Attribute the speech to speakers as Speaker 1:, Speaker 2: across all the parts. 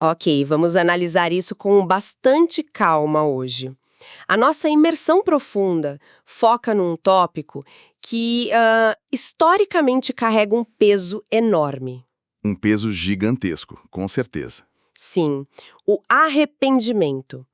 Speaker 1: Ok, vamos analisar isso com bastante calma hoje. A nossa imersão profunda foca num tópico que historicamente carrega um peso enorme.
Speaker 2: Um peso gigantesco, com certeza.
Speaker 1: Sim, o arrependimento.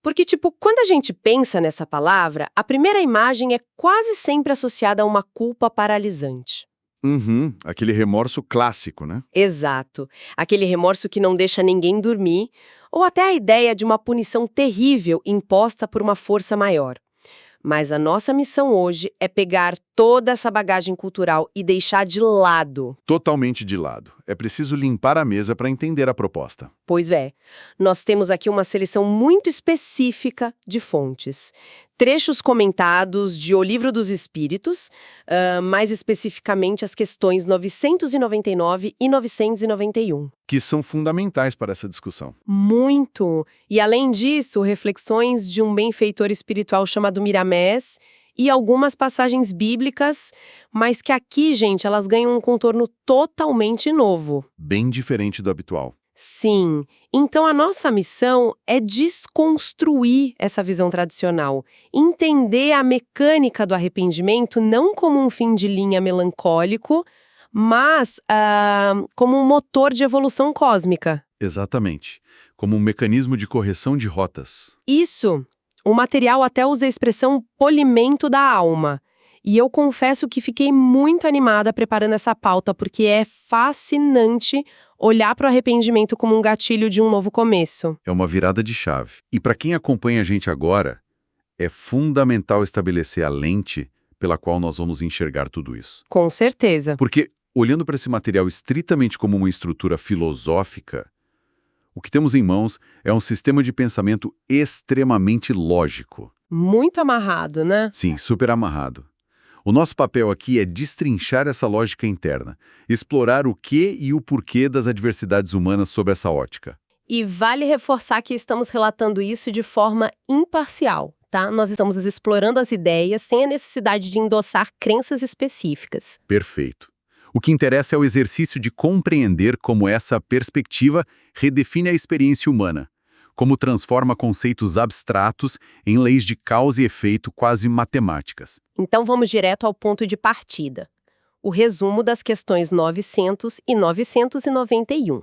Speaker 1: Porque, tipo, quando a gente pensa nessa palavra, a primeira imagem é quase sempre associada a uma culpa paralisante.
Speaker 2: Uhum, aquele remorso clássico, né?
Speaker 1: Exato. Aquele remorso que não deixa ninguém dormir, ou até a ideia de uma punição terrível imposta por uma força maior. Mas a nossa missão hoje é pegar toda essa bagagem cultural e deixar de lado.
Speaker 2: Totalmente de lado. É preciso limpar a mesa para entender a proposta.
Speaker 1: Pois é, nós temos aqui uma seleção muito específica de fontes. Trechos comentados de O Livro dos Espíritos, mais especificamente as questões 999 e 991.
Speaker 2: Que são fundamentais para essa discussão.
Speaker 1: Muito! E além disso, reflexões de um benfeitor espiritual chamado Miramés e algumas passagens bíblicas, mas que aqui, gente, elas ganham um contorno totalmente novo.
Speaker 2: Bem diferente do habitual.
Speaker 1: Sim, então a nossa missão é desconstruir essa visão tradicional, entender a mecânica do arrependimento não como um fim de linha melancólico, mas como um motor de evolução cósmica.
Speaker 2: Exatamente. Como um mecanismo de correção de rotas.
Speaker 1: Isso, o material até usa a expressão polimento da alma. E eu confesso que fiquei muito animada preparando essa pauta, porque é fascinante olhar para o arrependimento como um gatilho de um novo começo.
Speaker 2: É uma virada de chave. E para quem acompanha a gente agora, é fundamental estabelecer a lente pela qual nós vamos enxergar tudo isso.
Speaker 1: Com certeza.
Speaker 2: Porque, olhando para esse material estritamente como uma estrutura filosófica, o que temos em mãos é um sistema de pensamento extremamente lógico.
Speaker 1: Muito amarrado, né?
Speaker 2: Sim, super amarrado. O nosso papel aqui é destrinchar essa lógica interna, explorar o que e o porquê das adversidades humanas sob essa ótica.
Speaker 1: E vale reforçar que estamos relatando isso de forma imparcial, tá? Nós estamos explorando as ideias sem a necessidade de endossar crenças específicas.
Speaker 2: Perfeito. O que interessa é o exercício de compreender como essa perspectiva redefine a experiência humana, como transforma conceitos abstratos em leis de causa e efeito quase matemáticas.
Speaker 1: Então vamos direto ao ponto de partida. O resumo das questões 900 e 991.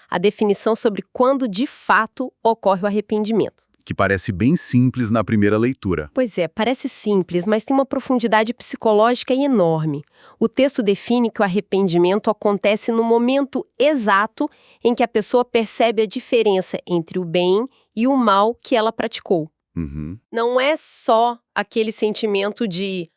Speaker 1: A definição sobre quando de fato ocorre o arrependimento.
Speaker 2: Que parece bem simples na primeira leitura.
Speaker 1: Pois é, parece simples, mas tem uma profundidade psicológica enorme. O texto define que o arrependimento acontece no momento exato em que a pessoa percebe a diferença entre o bem e o mal que ela praticou.
Speaker 2: Uhum.
Speaker 1: Não é só aquele sentimento de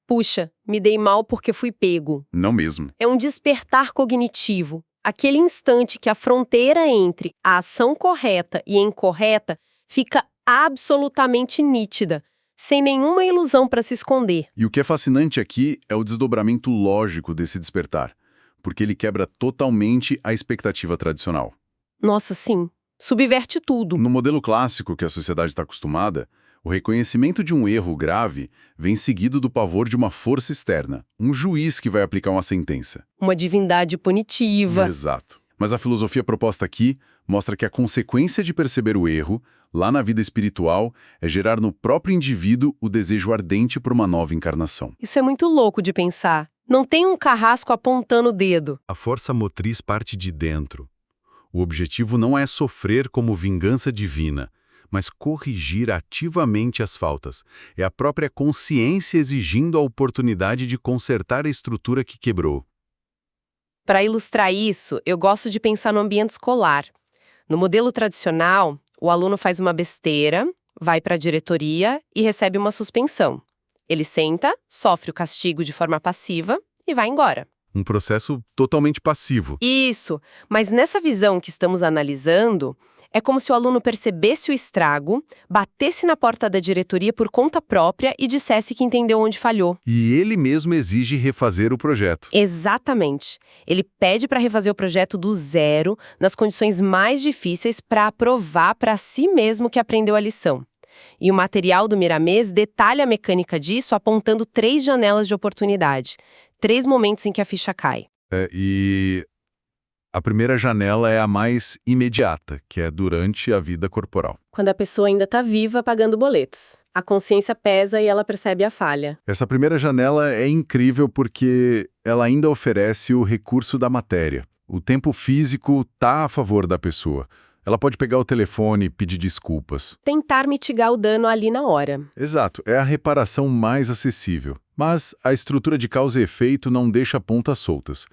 Speaker 1: puxa, me dei mal porque fui pego.
Speaker 2: Não mesmo.
Speaker 1: É um despertar cognitivo. Aquele instante que a fronteira entre a ação correta e incorreta fica absolutamente nítida, sem nenhuma ilusão para se esconder.
Speaker 2: E o que é fascinante aqui é o desdobramento lógico desse despertar, porque ele quebra totalmente a expectativa tradicional.
Speaker 1: Nossa, sim. Subverte tudo.
Speaker 2: No modelo clássico que a sociedade está acostumada, o reconhecimento de um erro grave vem seguido do pavor de uma força externa, um juiz que vai aplicar uma sentença.
Speaker 1: Uma divindade punitiva.
Speaker 2: Exato. Mas a filosofia proposta aqui mostra que a consequência de perceber o erro, lá na vida espiritual, é gerar no próprio indivíduo o desejo ardente por uma nova encarnação.
Speaker 1: Isso é muito louco de pensar. Não tem um carrasco apontando o dedo.
Speaker 2: A força motriz parte de dentro. O objetivo não é sofrer como vingança divina, mas corrigir ativamente as faltas. É a própria consciência exigindo a oportunidade de consertar a estrutura que quebrou.
Speaker 1: Para ilustrar isso, eu gosto de pensar no ambiente escolar. No modelo tradicional, o aluno faz uma besteira, vai para a diretoria e recebe uma suspensão. Ele senta, sofre o castigo de forma passiva e vai embora.
Speaker 2: Um processo totalmente passivo.
Speaker 1: Isso, mas nessa visão que estamos analisando, é como se o aluno percebesse o estrago, batesse na porta da diretoria por conta própria e dissesse que entendeu onde falhou.
Speaker 2: E ele mesmo exige refazer o projeto.
Speaker 1: Exatamente. Ele pede para refazer o projeto do zero, nas condições mais difíceis, para provar para si mesmo que aprendeu a lição. E o material do Miramés detalha a mecânica disso apontando 3 janelas de oportunidade. 3 momentos em que a ficha cai.
Speaker 2: E A primeira janela é a mais imediata, que é durante a vida corporal.
Speaker 1: Quando a pessoa ainda está viva pagando boletos. A consciência pesa e ela percebe a falha.
Speaker 2: Essa primeira janela é incrível porque ela ainda oferece o recurso da matéria. O tempo físico está a favor da pessoa. Ela pode pegar o telefone e pedir desculpas.
Speaker 1: Tentar mitigar o dano ali na hora.
Speaker 2: Exato, é a reparação mais acessível. Mas a estrutura de causa e efeito não deixa pontas soltas.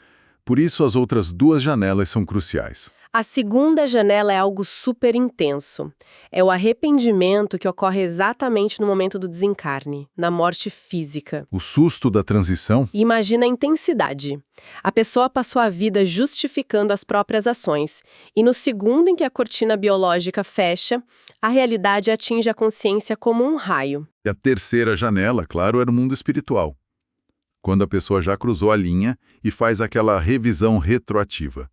Speaker 2: Por isso, as outras duas janelas são cruciais.
Speaker 1: A segunda janela é algo super intenso. É o arrependimento que ocorre exatamente no momento do desencarne, na morte física.
Speaker 2: O susto da transição?
Speaker 1: E imagina a intensidade. A pessoa passou a vida justificando as próprias ações. E no segundo em que a cortina biológica fecha, a realidade atinge a consciência como um raio.
Speaker 2: E a terceira janela, claro, era o mundo espiritual. Quando a pessoa já cruzou a linha e faz aquela revisão retroativa.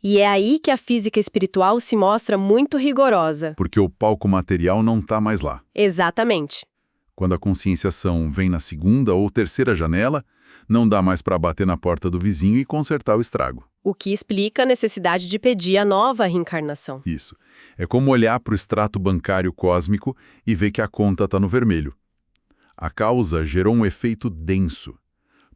Speaker 1: E é aí que a física espiritual se mostra muito rigorosa.
Speaker 2: Porque o palco material não está mais lá.
Speaker 1: Exatamente.
Speaker 2: Quando a conscienciação vem na segunda ou terceira janela, não dá mais para bater na porta do vizinho e consertar o estrago.
Speaker 1: O que explica a necessidade de pedir a nova reencarnação.
Speaker 2: Isso. É como olhar para o extrato bancário cósmico e ver que a conta está no vermelho. A causa gerou um efeito denso.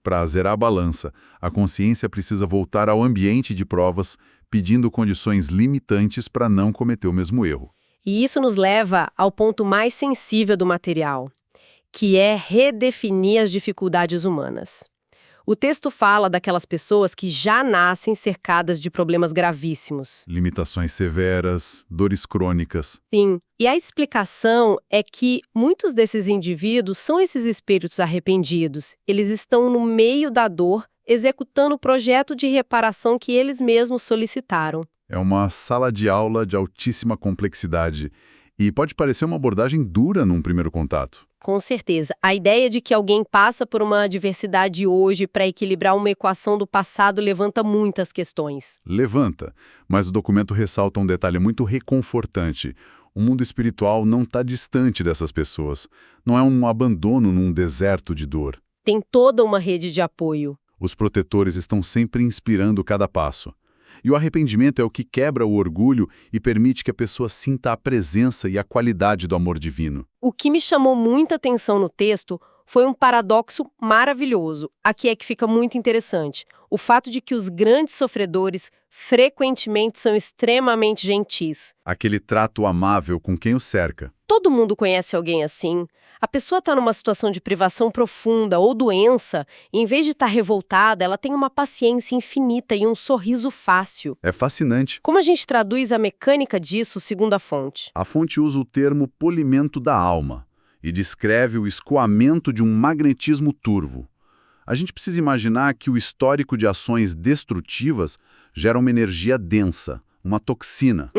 Speaker 2: Para zerar a balança, a consciência precisa voltar ao ambiente de provas, pedindo condições limitantes para não cometer o mesmo erro.
Speaker 1: E isso nos leva ao ponto mais sensível do material, que é redefinir as dificuldades humanas. O texto fala daquelas pessoas que já nascem cercadas de problemas gravíssimos.
Speaker 2: Limitações severas, dores crônicas.
Speaker 1: Sim, e a explicação é que muitos desses indivíduos são esses espíritos arrependidos. Eles estão no meio da dor, executando o projeto de reparação que eles mesmos solicitaram.
Speaker 2: É uma sala de aula de altíssima complexidade e pode parecer uma abordagem dura num primeiro contato.
Speaker 1: Com certeza. A ideia de que alguém passa por uma adversidade hoje para equilibrar uma equação do passado levanta muitas questões.
Speaker 2: Levanta, mas o documento ressalta um detalhe muito reconfortante. O mundo espiritual não está distante dessas pessoas. Não é um abandono num deserto de dor.
Speaker 1: Tem toda uma rede de apoio.
Speaker 2: Os protetores estão sempre inspirando cada passo. E o arrependimento é o que quebra o orgulho e permite que a pessoa sinta a presença e a qualidade do amor divino.
Speaker 1: O que me chamou muita atenção no texto foi um paradoxo maravilhoso. Aqui é que fica muito interessante. O fato de que os grandes sofredores frequentemente são extremamente gentis.
Speaker 2: Aquele trato amável com quem o cerca.
Speaker 1: Todo mundo conhece alguém assim. A pessoa está numa situação de privação profunda ou doença, e em vez de estar revoltada, ela tem uma paciência infinita e um sorriso fácil.
Speaker 2: É fascinante.
Speaker 1: Como a gente traduz a mecânica disso segundo a fonte?
Speaker 2: A fonte usa o termo polimento da alma e descreve o escoamento de um magnetismo turvo. A gente precisa imaginar que o histórico de ações destrutivas gera uma energia densa, uma toxina.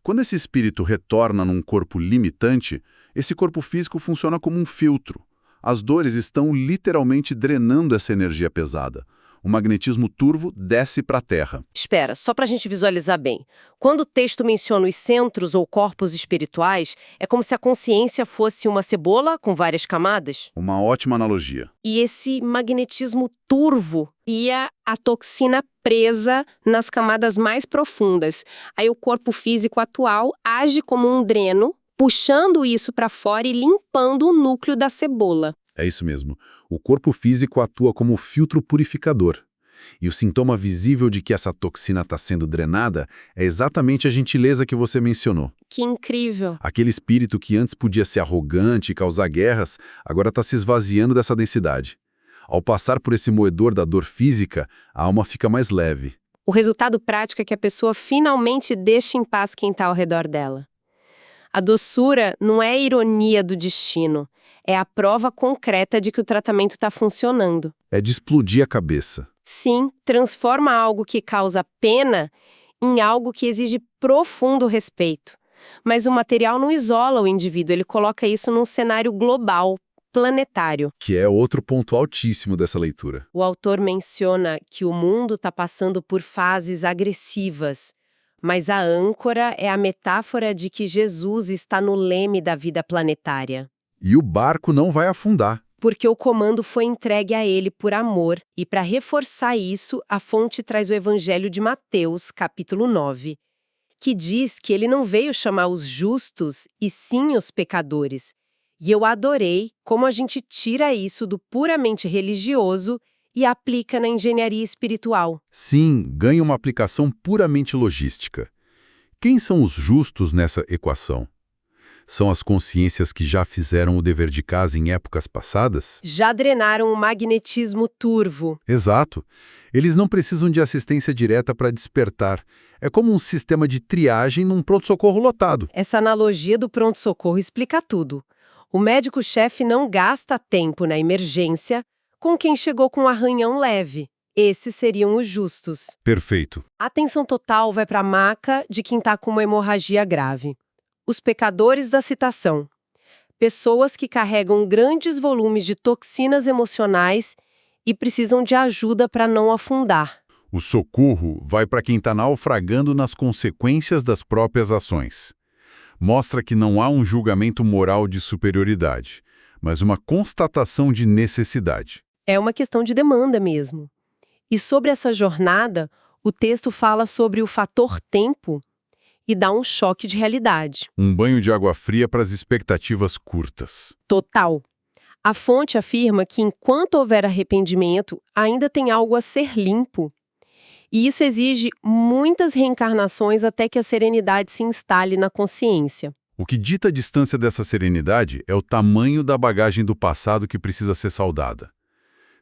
Speaker 2: Quando esse espírito retorna num corpo limitante, esse corpo físico funciona como um filtro. As dores estão literalmente drenando essa energia pesada. O magnetismo turvo desce para a Terra.
Speaker 1: Espera, só para a gente visualizar bem. Quando o texto menciona os centros ou corpos espirituais, é como se a consciência fosse uma cebola com várias camadas.
Speaker 2: Uma ótima analogia.
Speaker 1: E esse magnetismo turvo ia a toxina presa nas camadas mais profundas. Aí o corpo físico atual age como um dreno, puxando isso para fora e limpando o núcleo da cebola.
Speaker 2: É isso mesmo. O corpo físico atua como filtro purificador. E o sintoma visível de que essa toxina está sendo drenada é exatamente a gentileza que você mencionou.
Speaker 1: Que incrível!
Speaker 2: Aquele espírito que antes podia ser arrogante e causar guerras, agora está se esvaziando dessa densidade. Ao passar por esse moedor da dor física, a alma fica mais leve.
Speaker 1: O resultado prático é que a pessoa finalmente deixa em paz quem está ao redor dela. A doçura não é a ironia do destino, é a prova concreta de que o tratamento está funcionando.
Speaker 2: É de explodir a cabeça.
Speaker 1: Sim, transforma algo que causa pena em algo que exige profundo respeito. Mas o material não isola o indivíduo, ele coloca isso num cenário global, planetário.
Speaker 2: Que é outro ponto altíssimo dessa leitura.
Speaker 1: O autor menciona que o mundo está passando por fases agressivas, mas a âncora é a metáfora de que Jesus está no leme da vida planetária.
Speaker 2: E o barco não vai afundar.
Speaker 1: porque o comando foi entregue a ele por amor, e para reforçar isso, a fonte traz o Evangelho de Mateus, capítulo 9, que diz que ele não veio chamar os justos, e sim os pecadores. E eu adorei como a gente tira isso do puramente religioso e aplica na engenharia espiritual.
Speaker 2: Sim, ganha uma aplicação puramente logística. Quem são os justos nessa equação? São as consciências que já fizeram o dever de casa em épocas passadas?
Speaker 1: Já drenaram o magnetismo turvo.
Speaker 2: Exato. Eles não precisam de assistência direta para despertar. É como um sistema de triagem num pronto-socorro lotado.
Speaker 1: Essa analogia do pronto-socorro explica tudo. O médico-chefe não gasta tempo na emergência com quem chegou com um arranhão leve. Esses seriam os justos.
Speaker 2: Perfeito.
Speaker 1: A atenção total vai para a maca de quem está com uma hemorragia grave. Os pecadores da citação. Pessoas que carregam grandes volumes de toxinas emocionais e precisam de ajuda para não afundar.
Speaker 2: O socorro vai para quem está naufragando nas consequências das próprias ações. Mostra que não há um julgamento moral de superioridade, mas uma constatação de necessidade.
Speaker 1: É uma questão de demanda mesmo. E sobre essa jornada, o texto fala sobre o fator tempo e dá um choque de realidade.
Speaker 2: Um banho de água fria para as expectativas curtas.
Speaker 1: Total. A fonte afirma que enquanto houver arrependimento, ainda tem algo a ser limpo. E isso exige muitas reencarnações até que a serenidade se instale na consciência.
Speaker 2: O que dita a distância dessa serenidade é o tamanho da bagagem do passado que precisa ser saudada.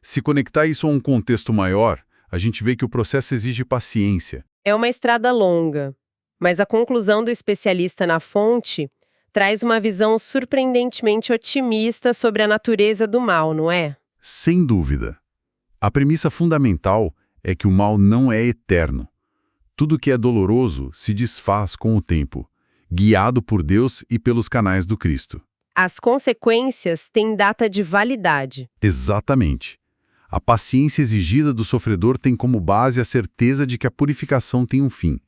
Speaker 2: Se conectar isso a um contexto maior, a gente vê que o processo exige paciência.
Speaker 1: É uma estrada longa, mas a conclusão do especialista na fonte traz uma visão surpreendentemente otimista sobre a natureza do mal, não é?
Speaker 2: Sem dúvida. A premissa fundamental é que o mal não é eterno. Tudo que é doloroso se desfaz com o tempo, guiado por Deus e pelos canais do Cristo.
Speaker 1: As consequências têm data de validade.
Speaker 2: Exatamente. A paciência exigida do sofredor tem como base a certeza de que a purificação tem um fim.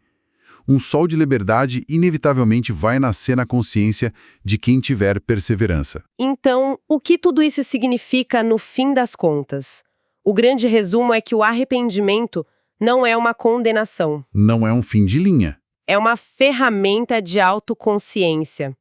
Speaker 2: Um sol de liberdade inevitavelmente vai nascer na consciência de quem tiver perseverança.
Speaker 1: Então, o que tudo isso significa no fim das contas? O grande resumo é que o arrependimento não é uma condenação.
Speaker 2: Não é um fim de linha.
Speaker 1: É uma ferramenta de autoconsciência.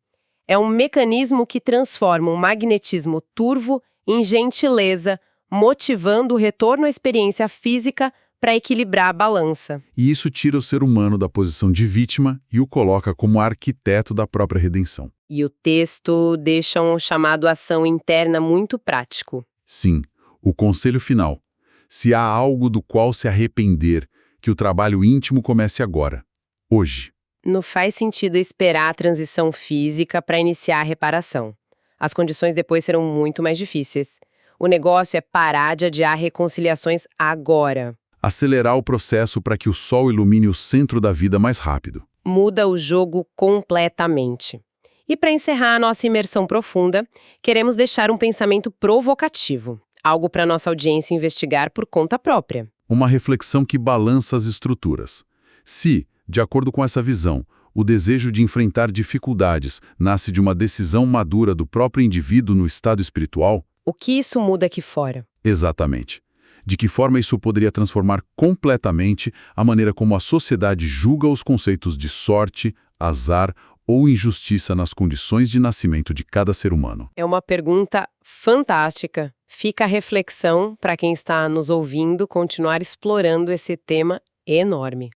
Speaker 1: É um mecanismo que transforma um magnetismo turvo em gentileza, motivando o retorno à experiência física para equilibrar a balança.
Speaker 2: E isso tira o ser humano da posição de vítima e o coloca como arquiteto da própria redenção.
Speaker 1: E o texto deixa um chamado à ação interna muito prático.
Speaker 2: Sim, o conselho final. Se há algo do qual se arrepender, que o trabalho íntimo comece agora, hoje.
Speaker 1: Não faz sentido esperar a transição física para iniciar a reparação. As condições depois serão muito mais difíceis. O negócio é parar de adiar reconciliações agora.
Speaker 2: Acelerar o processo para que o sol ilumine o centro da vida mais rápido.
Speaker 1: Muda o jogo completamente. E para encerrar a nossa imersão profunda, queremos deixar um pensamento provocativo. Algo para nossa audiência investigar por conta própria.
Speaker 2: Uma reflexão que balança as estruturas. Se, de acordo com essa visão, o desejo de enfrentar dificuldades nasce de uma decisão madura do próprio indivíduo no estado espiritual,
Speaker 1: o que isso muda aqui fora?
Speaker 2: Exatamente. De que forma isso poderia transformar completamente a maneira como a sociedade julga os conceitos de sorte, azar ou injustiça nas condições de nascimento de cada ser humano?
Speaker 1: É uma pergunta fantástica. Fica a reflexão para quem está nos ouvindo continuar explorando esse tema enorme.